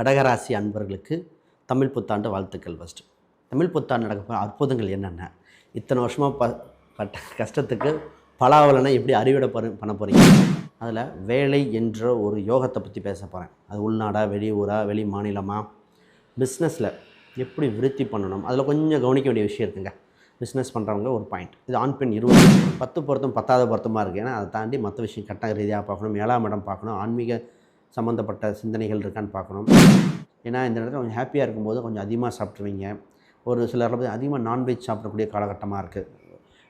கடகராசி அன்பர்களுக்கு தமிழ் புத்தாண்டு வாழ்த்துக்கள். ஃபஸ்ட்டு தமிழ் புத்தாண்டு நடக்க அற்புதங்கள் என்னென்ன, இத்தனை வருஷமாக பட்ட கஷ்டத்துக்கு பலாவலனை எப்படி அறுவடை பண்ண போகிறீங்க, அதில் வேலை என்ற ஒரு யோகத்தை பற்றி பேச போகிறேன். அது உள்நாடா, வெளியூரா, வெளி மாநிலமா, பிஸ்னஸில் எப்படி விருத்தி பண்ணணும், அதில் கொஞ்சம் கவனிக்க வேண்டிய விஷயம் இருக்குங்க. பிஸ்னஸ் பண்ணுறவங்க ஒரு பாயிண்ட், இது ஆண் பெண் 10 பொருத்தம் 10வது பொருத்தமாக இருக்குது. ஏன்னா அதை தாண்டி மற்ற விஷயம் கட்ட ரீதியாக பார்க்கணும், 7ஆம் இடம் பார்க்கணும், ஆன்மீக சம்மந்தப்பட்ட சிந்தனைகள் இருக்கான்னு பார்க்கணும். ஏன்னா இந்த இடத்துல கொஞ்சம் ஹாப்பியாக இருக்கும்போது கொஞ்சம் அதிகமாக சாப்பிட்ருவீங்க. ஒரு சிலர் அதிகமாக நான்வெஜ் சாப்பிடக்கூடிய காலகட்டமாக இருக்குது.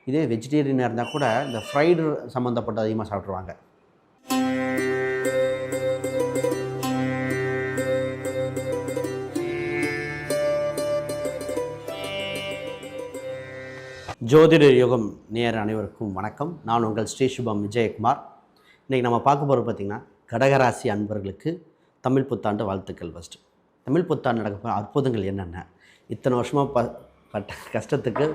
இதே வெஜிடேரியனாக இருந்தால் கூட இந்த ஃப்ரைடு சம்மந்தப்பட்ட அதிகமாக சாப்பிட்ருவாங்க. ஜோதிட யுகம் நேர் அனைவருக்கும் வணக்கம். நான் உங்கள் ஸ்ரீ சுபம் விஜயகுமார். இன்றைக்கி நம்ம பார்க்க போகிறது பார்த்திங்கன்னா கடகராசி அன்பர்களுக்கு தமிழ் புத்தாண்டு வாழ்த்துக்கள். ஃபஸ்ட்டு தமிழ் புத்தாண்டு நடக்க அற்புதங்கள் என்னென்ன, இத்தனை வருஷமாக பட்ட கஷ்டத்துக்கு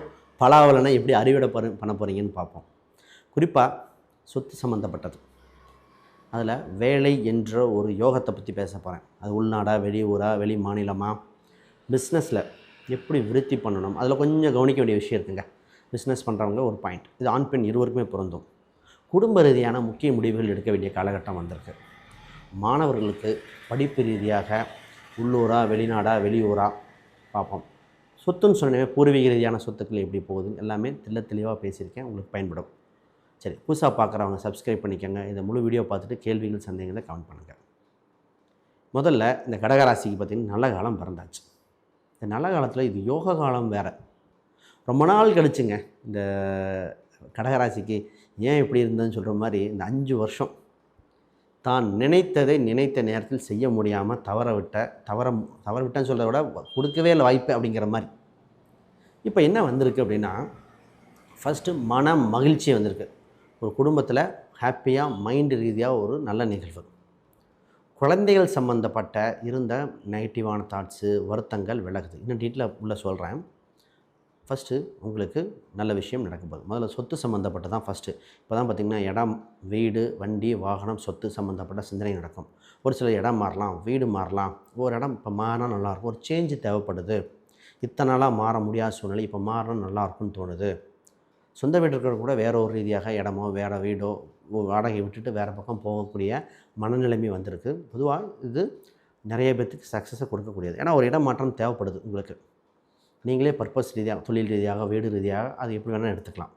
பலாவலனை எப்படி அறுவடை பண்ண போகிறீங்கன்னு பார்ப்போம். குறிப்பாக சொத்து சம்மந்தப்பட்டது, அதில் வேலை என்ற ஒரு யோகத்தை பற்றி பேச போகிறேன். அது உள்நாடா, வெளியூரா, வெளி மாநிலமா, பிஸ்னஸில் எப்படி விருத்தி பண்ணணும், அதில் கொஞ்சம் கவனிக்க வேண்டிய விஷயம் இருக்குங்க. பிஸ்னஸ் பண்ணுறவங்க ஒரு பாயிண்ட், இது ஆண் பெண் இருவருக்குமே பொருந்தும். குடும்ப ரீதியான முக்கிய முடிவுகள் எடுக்க வேண்டிய காலகட்டம் வந்திருக்கு. மாணவர்களுக்கு படிப்பு ரீதியாக உள்ளூரா, வெளிநாடா, வெளியூரா பார்ப்போம். சொத்துன்னு சொன்னவே பூர்வீக ரீதியான சொத்துக்கள் எப்படி போகுதுன்னு எல்லாமே தெளிவாக பேசியிருக்கேன், உங்களுக்கு பயன்படும். சரி, புதுசாக பார்க்குறவங்க சப்ஸ்கிரைப் பண்ணிக்கோங்க. இந்த முழு வீடியோ பார்த்துட்டு கேள்விகள் சந்தேகங்களை கமெண்ட் பண்ணுங்கள். முதல்ல இந்த கடகராசிக்கு பார்த்திங்கன்னா நல்ல காலம் பிறந்தாச்சு. இந்த நல்ல காலத்தில் இது யோக காலம் வேறு. ரொம்ப நாள் கழிச்சுங்க இந்த கடகராசிக்கு ஏன் இப்படி இருந்ததுன்னு சொல்கிற மாதிரி இந்த 5 வருஷம் தான் நினைத்ததை நினைத்த நேரத்தில் செய்ய முடியாமல் தவற விட்டேன்னு சொல்கிறத விட கொடுக்கவே இல்லை வாய்ப்பு அப்படிங்கிற மாதிரி. இப்போ என்ன வந்திருக்கு அப்படின்னா, ஃபஸ்ட்டு மன மகிழ்ச்சி வந்திருக்கு. ஒரு குடும்பத்தில் ஹாப்பியாக மைண்டு ரீதியாக ஒரு நல்ல நிகழ்வு. குழந்தைகள் சம்மந்தப்பட்ட இருந்த நெகட்டிவான தாட்ஸு, வருத்தங்கள் விலகுது. இன்னும் டீட்டெயிலாக உள்ள சொல்கிறேன். ஃபஸ்ட்டு உங்களுக்கு நல்ல விஷயம் நடக்க போகுது. முதல்ல சொத்து சம்மந்தப்பட்ட தான் ஃபஸ்ட்டு. இப்போ தான் பார்த்திங்கன்னா இடம், வீடு, வண்டி, வாகனம், சொத்து சம்மந்தப்பட்ட சிந்தனை நடக்கும். ஒரு சில இடம் மாறலாம், வீடு மாறலாம். ஒரு இடம் இப்போ மாறினா நல்லாயிருக்கும், ஒரு சேஞ்சு தேவைப்படுது. இத்தனை நாளாக மாற முடியாத சூழ்நிலை இப்போ மாறினா நல்லாயிருக்குன்னு தோணுது. சொந்த வீடு இருக்கிற கூட வேறு ஒரு ரீதியாக இடமோ வேறு வீடோ வாடகை விட்டுட்டு வேறு பக்கம் போகக்கூடிய மனநிலைமை வந்திருக்கு. பொதுவாக இது நிறைய பேர்த்துக்கு சக்ஸஸை கொடுக்கக்கூடியது. ஏன்னா ஒரு இடம் மாற்றம் தேவைப்படுது உங்களுக்கு. நீங்களே பர்பஸ் ரீதியாக, தொழில் ரீதியாக, வீடு ரீதியாக அது எப்படி வேணால் எடுத்துக்கலாம்.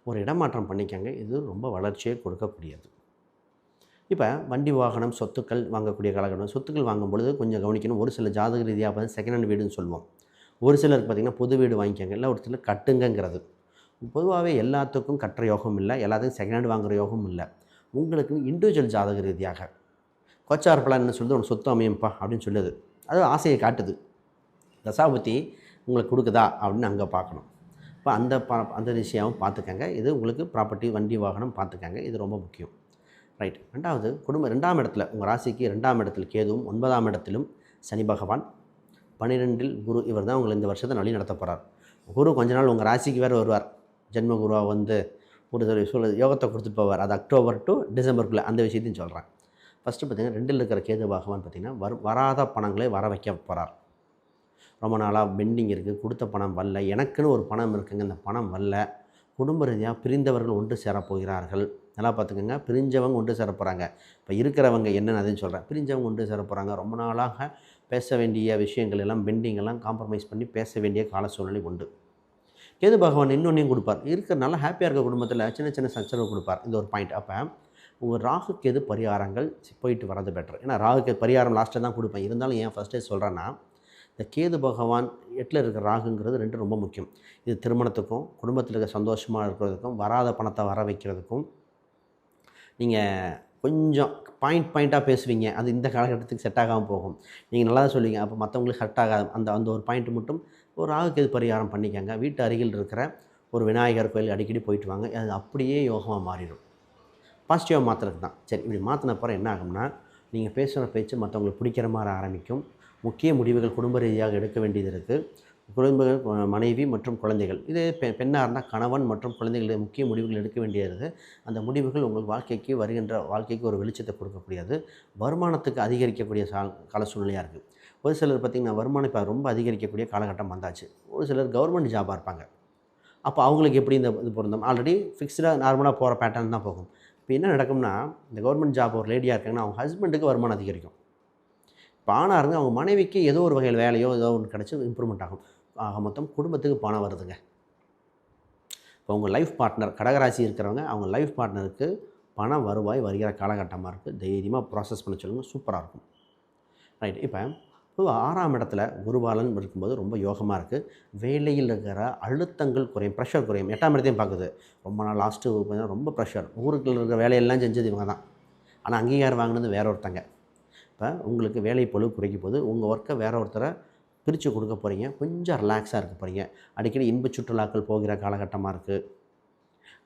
ஒரு இடமாற்றம் பண்ணிக்கங்க, இது ரொம்ப வளர்ச்சியை கொடுக்கக்கூடியது. இப்போ வண்டி, வாகனம், சொத்துக்கள் வாங்கக்கூடிய காலகட்டம். சொத்துக்கள் வாங்கும் பொழுது கொஞ்சம் கவனிக்கணும். ஒரு சில ஜாதக ரீதியாக பார்த்து செகண்ட் ஹேண்ட் வீடுன்னு சொல்லுவோம். ஒரு சிலருக்கு பார்த்திங்கன்னா புது வீடு வாங்கிக்கங்க, இல்லை ஒரு சிலர் கட்டுங்கிறது. பொதுவாகவே எல்லாத்துக்கும் கட்டுற யோகம் இல்லை, எல்லாத்துக்கும் செகண்ட் ஹேண்ட் வாங்குகிற யோகம் இல்லை. உங்களுக்கு இண்டிவிஜுவல் ஜாதக ரீதியாக கோச்சார் பலன்னு சொல்லிட்டு ஒரு சொத்து அமையும்ப்பா அப்படின்னு சொல்லுது. அது ஆசையை காட்டுது. தசாபதி உங்களுக்கு கொடுக்குதா அப்படின்னு அங்கே பார்க்கணும். இப்போ அந்த விஷயம் பார்த்துக்கங்க. இது உங்களுக்கு ப்ராப்பர்ட்டி, வண்டி, வாகனம் பார்த்துக்கங்க. இது ரொம்ப முக்கியம். ரைட். ரெண்டாவது, குடும்பம் 2ஆம் இடத்துல, உங்கள் ராசிக்கு 2ஆம் இடத்தில் கேதுவும், 9ஆம் இடத்திலும் சனி பகவான், 12இல் குரு. இவர் தான் உங்களை இந்த வருஷத்தை வழி நடத்த போகிறார். குரு கொஞ்ச நாள் உங்கள் ராசிக்கு வேறு வருவார். ஜென்ம குருவாக வந்து ஒரு யோகத்தை கொடுத்துட்டு போவார். அது அக்டோபர் டு டிசம்பருக்குள்ளே. அந்த விஷயத்தையும் சொல்கிறேன். ஃபஸ்ட்டு பார்த்திங்கன்னா 2இல் இருக்கிற கேது பகவான் பார்த்திங்கன்னா வராத பணங்களை வர வைக்க போகிறார். ரொம்ப நாளாக பெண்டிங் இருக்குது, கொடுத்த பணம் வரல, எனக்குன்னு ஒரு பணம் இருக்குங்க, இந்த பணம் வரல. குடும்ப ரீதியாக பிரிந்தவர்கள் ஒன்று சேரப்போகிறார்கள். நல்லா பார்த்துக்கோங்க, பிரிஞ்சவங்க ஒன்று சேர போகிறாங்க. இப்போ இருக்கிறவங்க என்னென்னு அதையும் சொல்கிறேன். பிரிஞ்சவங்க ஒன்று சேர போகிறாங்க. ரொம்ப நாளாக பேச வேண்டிய விஷயங்கள் எல்லாம் பெண்டிங் எல்லாம் காம்ப்ரமைஸ் பண்ணி பேச வேண்டிய கால சூழ்நிலை உண்டு. கேது பகவான் இன்னொன்றையும் கொடுப்பார். இருக்கிற நல்லா ஹாப்பியாக இருக்க குடும்பத்தில் சின்ன சின்ன சச்சரவு கொடுப்பார். இந்த ஒரு பாயிண்ட். அப்போ உங்கள் ராகு கேது பரிகாரங்கள் போயிட்டு வர்றது பெட்டர். ஏன்னா ராகு கேது பரிகாரம் லாஸ்ட்டில் தான் கொடுப்பேன். இருந்தாலும் ஏன் ஃபஸ்ட்டே சொல்கிறேன்னா, இந்த கேது பகவான் 8ல் இருக்கிற ராகுங்கிறது 2 ரொம்ப முக்கியம். இது திருமணத்துக்கும், குடும்பத்தில் இருக்க சந்தோஷமாக இருக்கிறதுக்கும், வராத பணத்தை வர வைக்கிறதுக்கும். நீங்கள் கொஞ்சம் பாயிண்ட்டாக பேசுவீங்க, அது இந்த காலகட்டத்துக்கு செட் ஆகாமல் போகும். நீங்கள் நல்லா தான் சொல்லுவீங்க, அப்போ மற்றவங்களுக்கு செட் ஆகாது. அந்த ஒரு பாயிண்ட் மட்டும் ஒரு ராகு கேது பரிகாரம் பண்ணிக்கங்க. வீட்டு அருகில் இருக்கிற ஒரு விநாயகர் கோயில் அடிக்கடி போயிட்டு வாங்க. அது அப்படியே யோகமாக மாறிடும். பாசிட்டிவாக மாற்றுறதுக்கு தான். சரி, இப்படி மாற்றின அப்புறம் என்ன ஆகும்னா, நீங்கள் பேசுகிற பேச்சு மற்றவங்களுக்கு பிடிக்கிற மாதிரி ஆரம்பிக்கும். முக்கிய முடிவுகள் குடும்ப ரீதியாக எடுக்க வேண்டியது இருக்குது. குடும்பங்கள், மனைவி மற்றும் குழந்தைகள், இது பெண்ணாக இருந்தால் கணவன் மற்றும் குழந்தைகள் முக்கிய முடிவுகள் எடுக்க வேண்டியது. அந்த முடிவுகள் உங்கள் வாழ்க்கைக்கு, வருகின்ற வாழ்க்கைக்கு ஒரு வெளிச்சத்தை கொடுக்கக்கூடியது. வருமானத்துக்கு அதிகரிக்கக்கூடிய கால சூழ்நிலையாக இருக்குது. ஒரு சிலர் பார்த்திங்கன்னா வருமானம் இப்போ ரொம்ப அதிகரிக்கக்கூடிய காலகட்டம் வந்தாச்சு. ஒரு சிலர் கவர்மெண்ட் ஜாபாக இருப்பாங்க. அப்போ அவங்களுக்கு எப்படி இந்த இது பொருந்தும்? ஆல்ரெடி ஃபிக்ஸ்டாக நார்மலாக போகிற பேட்டர்ன் தான் போகும். இப்போ என்ன நடக்கும்னா, இந்த கவர்மெண்ட் ஜாப் ஒரு லேடியாக இருக்காங்கன்னா, அவங்க ஹஸ்பண்டுக்கு வருமானம் அதிகரிக்கும். இப்போ ஆணா இருந்து அவங்க மனைவிக்கு ஏதோ ஒரு வகையில் வேலையோ ஏதோ ஒன்று கிடச்சி இம்ப்ரூவ்மெண்ட் ஆகும். ஆக மொத்தம் குடும்பத்துக்கு பணம் வருதுங்க. இப்போ உங்கள் லைஃப் பார்ட்னர் கடகராசி இருக்கிறவங்க, அவங்க லைஃப் பார்ட்னருக்கு பண வருவாய் வருகிற காலகட்டமாக இருக்குது. தைரியமாக ப்ராசஸ் பண்ண சொல்லுங்கள். சூப்பராக இருக்கும். ரைட். இப்போ பொதுவா 6ஆம் இடத்துல குருபாலன் இருக்கும்போது ரொம்ப யோகமாக இருக்குது. வேலையில் இருக்கிற அழுத்தங்கள் குறையும், ப்ரெஷர் குறையும். 8ஆம் இடத்தையும் பார்க்குது. ரொம்ப நாள் லாஸ்ட்டு பார்த்தீங்கன்னா ரொம்ப ப்ரெஷர். ஊருக்குள்ள இருக்கிற வேலையெல்லாம் செஞ்சது இவங்க தான். ஆனால் அங்கீகாரம் வாங்கினது வேற ஒருத்தங்க. இப்போ உங்களுக்கு வேலை பளு குறைக்க போது உங்கள் ஒர்க்கை வேற ஒருத்தரை பிரித்து கொடுக்க போகிறீங்க. கொஞ்சம் ரிலாக்ஸாக இருக்க போகிறீங்க. அடிக்கடி இன்ப சுற்றுலாக்கள் போகிற காலகட்டமாக இருக்குது.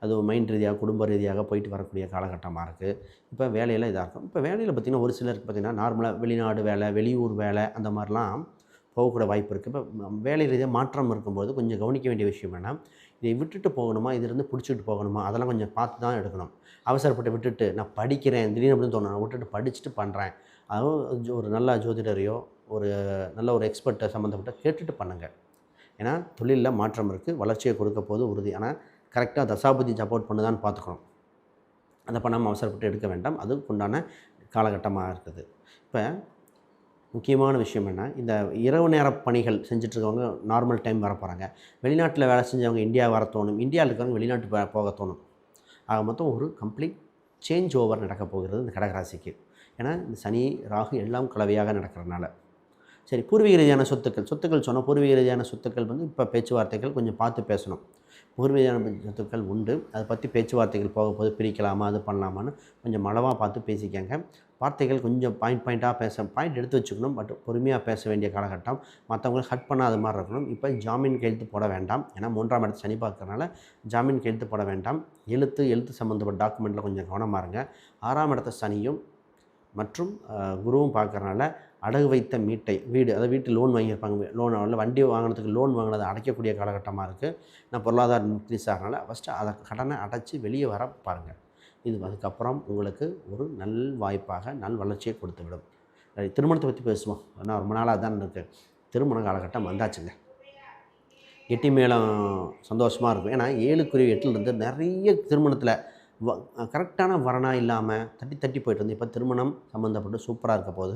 அதுவும் மைண்ட் ரீதியாக குடும்ப ரீதியாக போயிட்டு வரக்கூடிய காலகட்டமாக இருக்குது. இப்போ வேலையில் இதாக இருக்கும். இப்போ வேலையில் பார்த்திங்கன்னா ஒரு சிலருக்கு பார்த்திங்கன்னா நார்மலாக வெளிநாடு வேலை, வெளியூர் வேலை அந்த மாதிரிலாம் போகக்கூட வாய்ப்பு இருக்குது. இப்போ வேலை ரீதியாக மாற்றம் இருக்கும்போது கொஞ்சம் கவனிக்க வேண்டிய விஷயம் என்னென்னா, இதை விட்டுட்டு போகணுமா, இதிலிருந்து பிடிச்சிட்டு போகணுமா, அதெல்லாம் கொஞ்சம் பார்த்து தான் எடுக்கணும். அவசரப்பட்டு விட்டுட்டு நான் படிக்கிறேன் திடீர்னு அப்படின்னு தோணும், விட்டுட்டு படிச்சுட்டு பண்ணுறேன். அதுவும் ஒரு நல்ல ஜோதிடரையோ ஒரு நல்ல ஒரு எக்ஸ்பர்ட்டை சம்மந்தப்பட்ட கேட்டுட்டு பண்ணுங்கள். ஏன்னா தொழிலில் மாற்றம் இருக்குது, வளர்ச்சியை கொடுக்க போது உறுதி. ஆனால் கரெக்டாக தசாபதி சப்போர்ட் பண்ணுதான்னு பார்த்துக்கணும். அதை பண்ணாமல் அவசரப்பட்டு எடுக்க வேண்டாம். அதுக்குண்டான காலகட்டமாக இருக்குது. இப்போ முக்கியமான விஷயம் என்ன, இந்த இரவு நேர பணிகள் செஞ்சிட்ருக்கவங்க நார்மல் டைம் வர போகிறாங்க. வெளிநாட்டில் வேலை செஞ்சவங்க இந்தியா வர தோணும். இந்தியாவில் இருக்கிறவங்க வெளிநாட்டு போக தோணும். ஆக மொத்தம் ஒரு கம்ப்ளீட் சேஞ்ச் ஓவர் நடக்க போகிறது இந்த கடகராசிக்கு. ஏன்னா இந்த சனி ராகு எல்லாம் கலவையாக நடக்கிறதுனால. சரி, பூர்வீக ரீதியான சொத்துக்கள் சொன்னால் பூர்வீக ரீதியான சொத்துக்கள் இப்போ பேச்சுவார்த்தைகள் கொஞ்சம் பார்த்து பேசணும். பூர்வீக சொத்துக்கள் உண்டு, அதை பற்றி பேச்சுவார்த்தைகள் போகும்போது பிரிக்கலாமா அது பண்ணலாமான்னு கொஞ்சம் அளவாக பார்த்து பேசிக்கங்க. வார்த்தைகள் கொஞ்சம் பாயிண்ட்டாக பாயிண்ட் எடுத்து வச்சுக்கணும். பட் பொறுமையாக பேச வேண்டிய காலகட்டம். மற்றவங்களை ஹர்ட் பண்ணாத மாதிரி இருக்கணும். இப்போ ஜாமீன் கையெழுத்து போட வேண்டாம். ஏன்னா 3ஆம் இடத்து சனி பார்க்கறனால ஜாமீன் கையெழுத்து போட வேண்டாம். எழுத்து சம்மந்தப்பட்ட டாக்குமெண்ட்டில் கொஞ்சம் கவனமாக இருங்க. 6ஆம் இடத்த சனியும் மற்றும் குருவும் பார்க்கறனால அடகு வைத்த வீடு, அதாவது வீட்டு லோன் வாங்கியிருப்பாங்க, லோன் வண்டி வாங்கினதுக்கு லோன் வாங்கினதை அடைக்கக்கூடிய காலகட்டமாக இருக்குது. நான் பொருளாதார இன்க்ரீஸ் ஆகிறனால ஃபஸ்ட்டு அதை கடனை அடைச்சி வெளியே வர பாருங்கள். இது அதுக்கப்புறம் உங்களுக்கு ஒரு நல் வாய்ப்பாக நல் வளர்ச்சியை கொடுத்துவிடும். திருமணத்தை பற்றி பேசுவோம். ஏன்னா ரொம்ப நாளாக தான் இருக்குது. திருமண காலகட்டம் வந்தாச்சுங்க. எட்டி மேளம் சந்தோஷமாக இருக்கும். ஏன்னா 7 8 நிறைய திருமணத்தில் கரெக்டான வரனாக இல்லாமல் தட்டி போய்ட்டு வந்து இப்போ திருமணம் சம்மந்தப்பட்டு சூப்பராக இருக்க போது,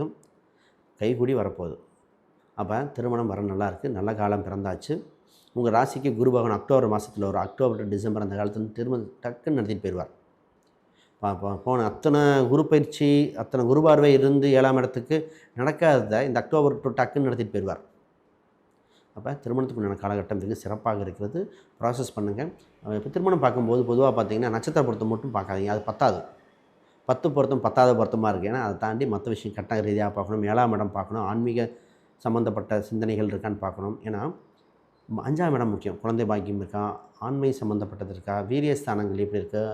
கைகூடி வரப்போகுது. அப்போ திருமணம் வர நல்லாயிருக்கு. நல்ல காலம் பிறந்தாச்சு. உங்கள் ராசிக்கு குரு பகவான் அக்டோபர் மாதத்தில் வரும். அக்டோபர் டு டிசம்பர் அந்த காலத்தில் திருமணம் டக்குன்னு நடத்திட்டு போயிடுவார். போன அத்தனை குரு பயிற்சி, அத்தனை குரு பார்வை இருந்து 7ஆம் இடத்துக்கு நடக்காததை இந்த அக்டோபர் டு டக்குன்னு நடத்திட்டு போயிடுவார். அப்போ திருமணத்துக்குண்டான காலகட்டம் மிக சிறப்பாக இருக்கிறது. ப்ராசஸ் பண்ணுங்கள். இப்போ திருமணம் பார்க்கும்போது பொதுவாக பார்த்திங்கன்னா நட்சத்திர பொருத்தம் மட்டும் பார்க்காதீங்க. அது பத்தாது. 10 பொருத்தம் 10வது பொருத்தமாக இருக்குது. ஏன்னா அதை தாண்டி மற்ற விஷயம் கட்ட ரீதியாக பார்க்கணும். 7ஆம் இடம் பார்க்கணும். ஆன்மீக சம்மந்தப்பட்ட சிந்தனைகள் இருக்கான்னு பார்க்கணும். ஏன்னா 5ஆம் இடம் முக்கியம். குழந்தை பாக்கியம் இருக்கா, ஆண்மை சம்மந்தப்பட்டது இருக்கா, வீரிய ஸ்தானங்கள் எப்படி இருக்குது,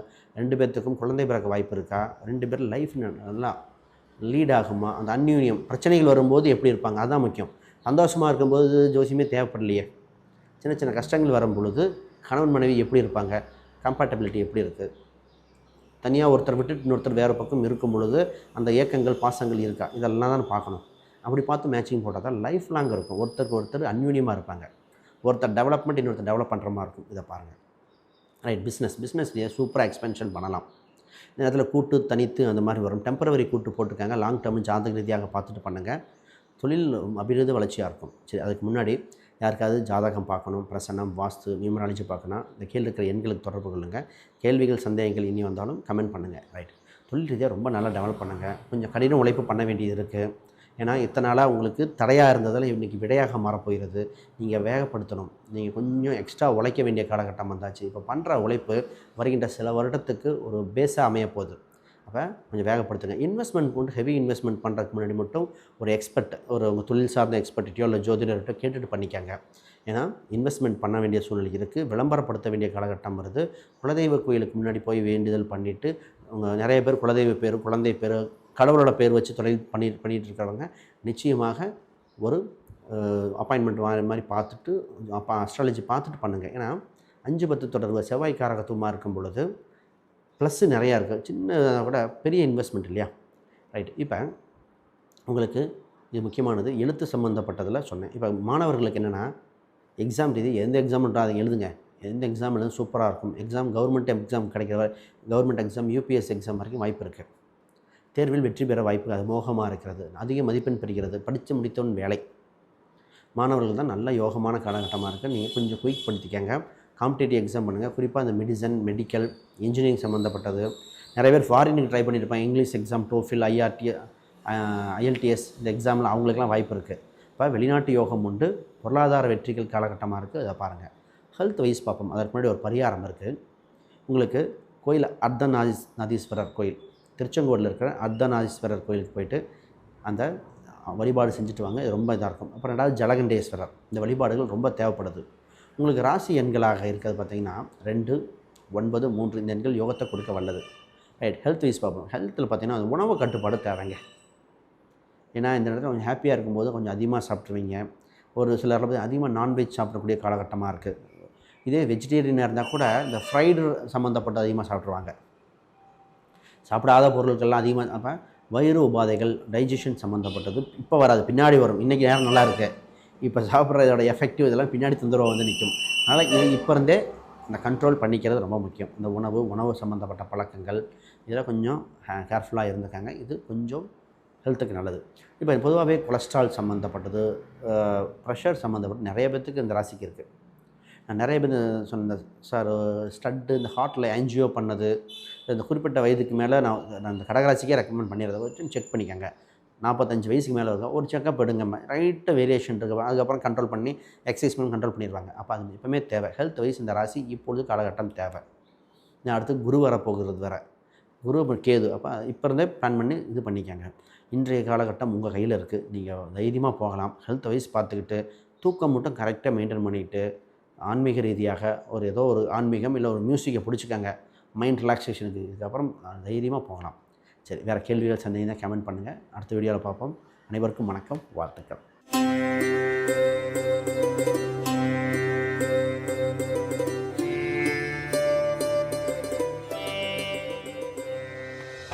2 பேர்த்துக்கும் குழந்தை பிறக்க வாய்ப்பு இருக்கா, 2 பேர் லைஃப் நல்லா லீட் ஆகுமா, அந்த அந்யூன்யம் பிரச்சனைகள் வரும்போது எப்படி இருப்பாங்க, அதுதான் முக்கியம். சந்தோஷமாக இருக்கும்போது ஜோசியமே தேவைப்படலையே. சின்ன கஷ்டங்கள் வரும் பொழுது கணவன் மனைவி எப்படி இருப்பாங்க, கம்பேட்டபிலிட்டி எப்படி இருக்குது, தனியாக ஒருத்தர் விட்டுட்டு இன்னொருத்தர் வேறு பக்கம் இருக்கும் பொழுது அந்த ஏக்கங்கள் பாசங்கள் இருக்கா, இதெல்லாம் தான் பார்க்கணும். அப்படி பார்த்து மேட்சிங் போட்டால் தான் லைஃப் லாங் இருக்கும். ஒருத்தருக்கு ஒருத்தர் அந்யூன்யமாக இருப்பாங்க. ஒருத்தர் டெவலப்மெண்ட் இன்னொருத்தர் டெவலப் பண்ணுற மாதிரி இருக்கும். இதை பாருங்கள். ரைட். பிஸ்னஸ்லேயே சூப்பராக எக்ஸ்பென்ஷன் பண்ணலாம். இந்த நேரத்தில் கூட்டு தனித்து அந்த மாதிரி வரும். டெம்பரவரி கூட்டு போட்டுக்காங்க. லாங் டேர்ம் ஜாதக ரீதியாக பார்த்துட்டு பண்ணுங்கள். தொழில் அபிவிருத்தி வளர்ச்சியாக இருக்கும். சரி, அதுக்கு முன்னாடி யாருக்காவது ஜாதகம் பார்க்கணும், பிரசன்னம், வாஸ்து, நியூமராலஜி பார்க்கணும், இந்த கீழே இருக்கிற எண்களுக்கு தொடர்பு கொள்ளுங்கள். கேள்விகள் சந்தேகங்கள் இனி வந்தாலும் கமெண்ட் பண்ணுங்கள். ரைட். தொழில் ரீதியாக ரொம்ப நல்லா டெவலப் பண்ணுங்கள். கொஞ்சம் கடின உழைப்பு பண்ண வேண்டியது இருக்குது. ஏன்னா இத்தனை நாளாக உங்களுக்கு தடையாக இருந்ததால் இன்றைக்கி விடையாக மாறப்போகிறது. நீங்கள் வேகப்படுத்தணும். நீங்கள் கொஞ்சம் எக்ஸ்ட்ரா உழைக்க வேண்டிய காலகட்டம் வந்தாச்சு. இப்போ பண்ணுற உழைப்பு வருகின்ற சில வருடத்துக்கு ஒரு பேஸாக அமையப்போகுது. அப்போ கொஞ்சம் வேகப்படுத்துங்க. இன்வெஸ்ட்மெண்ட் கொண்டு ஹெவி இன்வெஸ்ட்மெண்ட் பண்ணுறதுக்கு முன்னாடி மட்டும் ஒரு எக்ஸ்பர்ட், உங்கள் தொழில் சார்ந்த எக்ஸ்பர்ட்டியோ இல்லை ஜோதிடர்கிட்ட கேட்டுட்டு பண்ணிக்காங்க. ஏன்னா இன்வெஸ்ட்மெண்ட் பண்ண வேண்டிய சூழ்நிலை இருக்குது. விளம்பரப்படுத்த வேண்டிய காலகட்டம் வருது. குலதெய்வ கோயிலுக்கு முன்னாடி போய் வேண்டுதல் பண்ணிவிட்டு நிறைய பேர் குலதெய்வ பேர், குழந்தை பேர், கடவுளோட பேர் வச்சு தொழில் பண்ணிகிட்டு இருக்கிறவங்க நிச்சயமாக ஒரு அப்பாயின்மெண்ட் மாதிரி பார்த்துட்டு அஸ்ட்ராலஜி பார்த்துட்டு பண்ணுங்கள். ஏன்னா 5-10 தொடர்பு செவ்வாய் காரகத்துவமாக இருக்கும் பொழுது ப்ளஸ்ஸு நிறையா இருக்குது. சின்ன கூட பெரிய இன்வெஸ்ட்மெண்ட் இல்லையா. ரைட். இப்போ உங்களுக்கு இது முக்கியமானது. எழுத்து சம்மந்தப்பட்டதில் சொன்னேன். இப்போ மாணவர்களுக்கு என்னென்னா, எக்ஸாம் தேதி எந்த எக்ஸாம்ன்றா அதை எழுதுங்க. எந்த எக்ஸாம் எழுத சூப்பராக இருக்கும். எக்ஸாம் கவர்மெண்ட் எக்ஸாம் கிடைக்கிற கவர்மெண்ட் எக்ஸாம், யூபிஎஸ் எக்ஸாம் வரைக்கும் வாய்ப்பு இருக்குது. தேர்வில் வெற்றி பெற வாய்ப்பு அமோகமாக இருக்கிறது. அதிக மதிப்பெண் பெறுகிறது. படித்து முடித்தவன் வேலை. மாணவர்கள் தான் நல்ல யோகமான காலகட்டமாக இருக்குது. நீங்கள் கொஞ்சம் குயிக் படுத்திக்கங்க. காம்படிட்டிவ் எக்ஸாம் பண்ணுங்கள். குறிப்பாக இந்த மெடிசன், மெடிக்கல், இன்ஜினியரிங் சம்மந்தப்பட்டது. நிறைய பேர் ஃபாரினுக்கு ட்ரை பண்ணியிருப்பாங்க. இங்கிலீஷ் எக்ஸாம், டோஃபில், ஐஎல்டிஎஸ் இந்த எக்ஸாமில் அவங்களுக்குலாம் வாய்ப்பு இருக்குது. இப்போ வெளிநாட்டு யோகம் உண்டு. பொருளாதார வெற்றிகள் காலகட்டமாக இருக்குது. அதை பாருங்கள். ஹெல்த் வைஸ் பார்ப்போம். அதற்கு முன்னாடி ஒரு பரிகாரம் இருக்குது. உங்களுக்கு கோயில் அர்த்தநாதீஸ்வரர் கோயில், திருச்செங்கோடில் இருக்கிற அர்த்தநாதீஸ்வரர் கோயிலுக்கு போயிட்டு அந்த வழிபாடு செஞ்சுட்டு வாங்க. இது ரொம்ப இதாக இருக்கும். அப்புறம் ரெண்டாவது ஜலகண்டேஸ்வரர். இந்த வழிபாடுகள் ரொம்ப தேவைப்படுது. உங்களுக்கு ராசி எண்களாக இருக்கிறது பார்த்திங்கன்னா 2, 9, 3 இந்த எண்கள் யோகத்தை கொடுக்க வல்லது. ரைட். ஹெல்த் வைஸ் பார்ப்போம். ஹெல்த்தில் பார்த்திங்கன்னா அது உணவு கட்டுப்பாடு தேவைங்க. ஏன்னா இந்த இடத்துல கொஞ்சம் ஹாப்பியாக இருக்கும்போது கொஞ்சம் அதிகமாக சாப்பிட்ருவீங்க. ஒரு சிலர் அதிகமாக நான்வெஜ் சாப்பிடக்கூடிய காலகட்டமாக இருக்குது. இதே வெஜிடேரியனாக இருந்தால் கூட இந்த ஃப்ரைடு சம்மந்தப்பட்டு அதிகமாக சாப்பிட்ருவாங்க. சாப்பிடாத பொருட்கள்லாம் அதிகமாக. அப்போ வயிறு உபாதைகள், டைஜஷன் சம்மந்தப்பட்டது இப்போ வராது, பின்னாடி வரும். இன்றைக்கி நேரம் நல்லா இருக்குது. இப்போ சாப்பிட்ற இதோட எஃபெக்டிவ் இதெல்லாம் பின்னாடி தொந்தரவு வந்து நிற்கும். அதனால் இது இப்போ இருந்தே இந்த கண்ட்ரோல் பண்ணிக்கிறது ரொம்ப முக்கியம். இந்த உணவு சம்மந்தப்பட்ட பழக்கங்கள் இதெல்லாம் கொஞ்சம் கேர்ஃபுல்லாக இருந்துக்காங்க. இது கொஞ்சம் ஹெல்த்துக்கு நல்லது. இப்போ பொதுவாகவே கொலஸ்ட்ரால் சம்மந்தப்பட்டது, ப்ரெஷர் சம்மந்தப்பட்டு நிறைய பேர்த்துக்கு இந்த ராசிக்கு இருக்குது. நான் நிறைய பேர் சொன்ன சார் ஸ்டட்டு இந்த ஹார்ட்டில் ஆன்ஜியோ பண்ணது, இந்த குறிப்பிட்ட வயதுக்கு மேலே நான் அந்த கடகராசிக்கே ரெக்கமெண்ட் பண்ணிடுறத வச்சு செக் பண்ணிக்கோங்க. 45 வயசுக்கு மேலே இருக்கும் ஒரு செக்கப் எடுங்க. ரைட்டு வேரியேஷன் இருக்குது. அதுக்கப்புறம் கண்ட்ரோல் பண்ணி எக்ஸசைஸ் பண்ணி கண்ட்ரோல் பண்ணிடுவாங்க. அப்போ அது எப்பவுமே தேவை. ஹெல்த் வைஸ் இந்த ராசி இப்பொழுது காலகட்டம் தேவை. நான் அடுத்து குரு வரப்போகிறது வேறு. குரு கேது. அப்போ இப்போ இருந்தே பிளான் பண்ணி இது பண்ணிக்கோங்க. இன்றைய காலகட்டம் உங்கள் கையில் இருக்குது. நீங்கள் தைரியமாக போகலாம். ஹெல்த் வைஸ் பார்த்துக்கிட்டு தூக்கம் மட்டும் கரெக்டாக மெயின்டைன் பண்ணிவிட்டு ஆன்மீக ரீதியாக ஏதோ ஒரு ஆன்மீகம் இல்லை ஒரு மியூசிக்கை பிடிச்சிக்கங்க. மைண்ட் ரிலாக்ஸேஷனுக்கு. இதுக்கப்புறம் தைரியமாக போகலாம். சரி, வேறு கேள்விகள் சந்தேகம் கமெண்ட் பண்ணுங்கள். அடுத்த வீடியோவில் பார்ப்போம். அனைவருக்கும் வணக்கம், வாழ்த்துக்கள்.